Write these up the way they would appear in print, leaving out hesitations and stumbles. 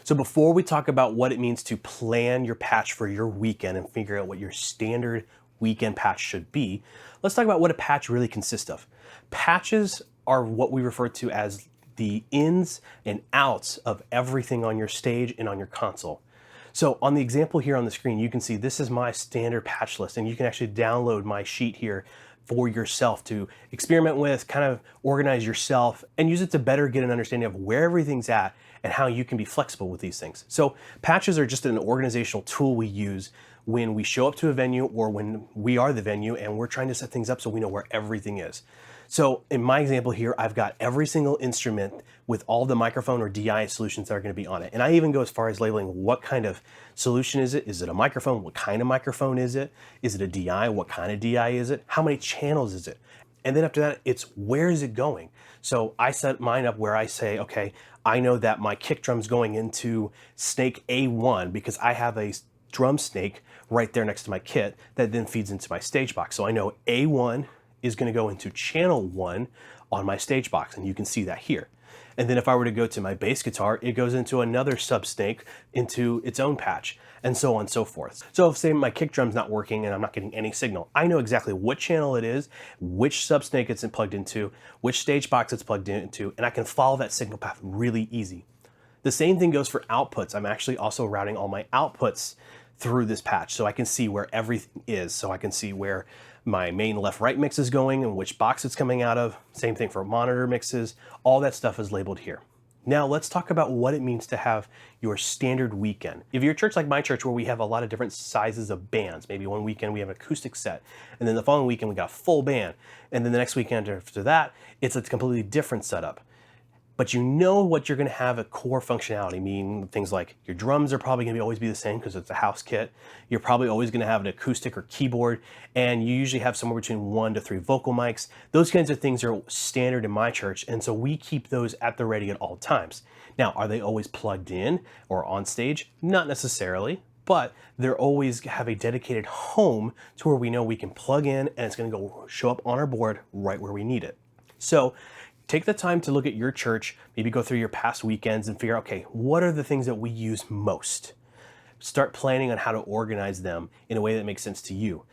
So before we talk about what it means to plan your patch for your weekend and figure out what your standard weekend patch should be, let's talk about what a patch really consists of. Patches are what we refer to as the ins and outs of everything on your stage and on your console. So on the example here on the screen, you can see this is my standard patch list, and you can actually download my sheet here for yourself to experiment with, kind of organize yourself, and use it to better get an understanding of where everything's at and how you can be flexible with these things. So patches are just an organizational tool we use when we show up to a venue or when we are the venue and we're trying to set things up so we know where everything is. So in my example here, I've got every single instrument with all the microphone or DI solutions that are going to be on it. And I even go as far as labeling what kind of solution is it? Is it a microphone? What kind of microphone is it? Is it a DI? What kind of DI is it? How many channels is it? And then after that, it's where is it going? So I set mine up where I say, okay, I know that my kick drum's going into snake A1 because I have a drum snake right there next to my kit that then feeds into my stage box. So I know A1 is going to go into channel 1 on my stage box, and you can see that here. And then if I were to go to my bass guitar, it goes into another sub snake into its own patch, and so on and so forth. So if say my kick drum's not working and I'm not getting any signal, I know exactly what channel it is, which sub snake it's plugged into, which stage box it's plugged into, and I can follow that signal path really easy. The same thing goes for outputs. I'm actually also routing all my outputs through this patch so I can see where everything is. So I can see where my main left-right mix is going and which box it's coming out of. Same thing for monitor mixes. All that stuff is labeled here. Now let's talk about what it means to have your standard weekend. If you're a church like my church where we have a lot of different sizes of bands, maybe one weekend we have an acoustic set, and then the following weekend we got a full band, and then the next weekend after that, it's a completely different setup. But you know what you're going to have a core functionality, meaning things like your drums are probably going to always be the same because it's a house kit. You're probably always going to have an acoustic or keyboard, and you usually have somewhere between 1 to 3 vocal mics. Those kinds of things are standard in my church, and so we keep those at the ready at all times. Now, are they always plugged in or on stage? Not necessarily, but they're always have a dedicated home to where we know we can plug in and it's going to go show up on our board right where we need it. So take the time to look at your church, maybe go through your past weekends and figure out, okay, what are the things that we use most? Start planning on how to organize them in a way that makes sense to you.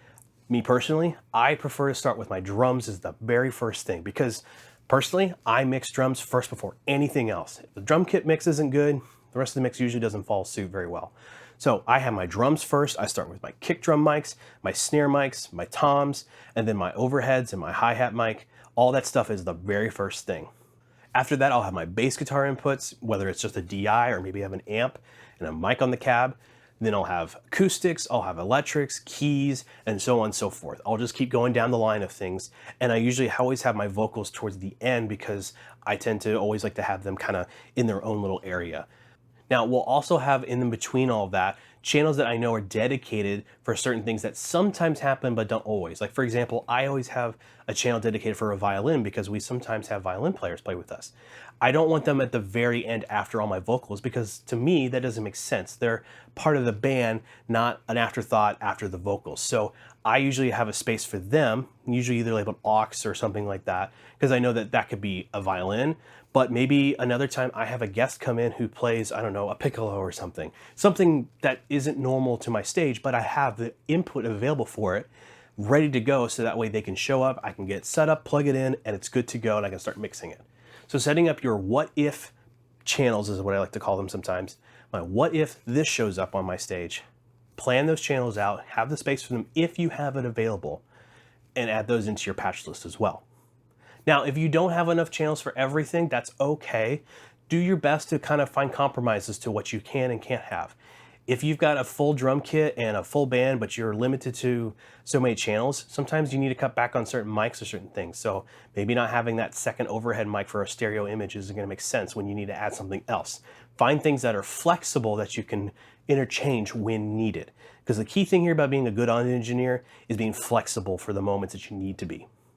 Me personally, I prefer to start with my drums as the very first thing because personally, I mix drums first before anything else. If the drum kit mix isn't good, the rest of the mix usually doesn't follow suit very well. So I have my drums first. I start with my kick drum mics, my snare mics, my toms, and then my overheads and my hi-hat mic. All that stuff is the very first thing. After that, I'll have my bass guitar inputs, whether it's just a DI or maybe I have an amp and a mic on the cab. Then I'll have acoustics, I'll have electrics, keys, and so on and so forth. I'll just keep going down the line of things. And I usually always have my vocals towards the end because I tend to always like to have them kind of in their own little area. Now, we'll also have in between all of that, channels that I know are dedicated for certain things that sometimes happen but don't always. Like for example, I always have a channel dedicated for a violin because we sometimes have violin players play with us. I don't want them at the very end after all my vocals because to me that doesn't make sense. They're part of the band, not an afterthought after the vocals. So I usually have a space for them, usually either labeled aux or something like that, because I know that that could be a violin, but maybe another time I have a guest come in who plays, I don't know, a piccolo or something that isn't normal to my stage, but I have the input available for it, ready to go, so that way they can show up, I can get set up, plug it in, and it's good to go, and I can start mixing it. So setting up your what if channels is what I like to call them sometimes. My what if this shows up on my stage. Plan those channels out, have the space for them if you have it available, and add those into your patch list as well. Now, if you don't have enough channels for everything, that's okay. Do your best to kind of find compromises to what you can and can't have. If you've got a full drum kit and a full band, but you're limited to so many channels, sometimes you need to cut back on certain mics or certain things. So maybe not having that second overhead mic for a stereo image isn't going to make sense when you need to add something else. Find things that are flexible that you can interchange when needed. Because the key thing here about being a good audio engineer is being flexible for the moments that you need to be.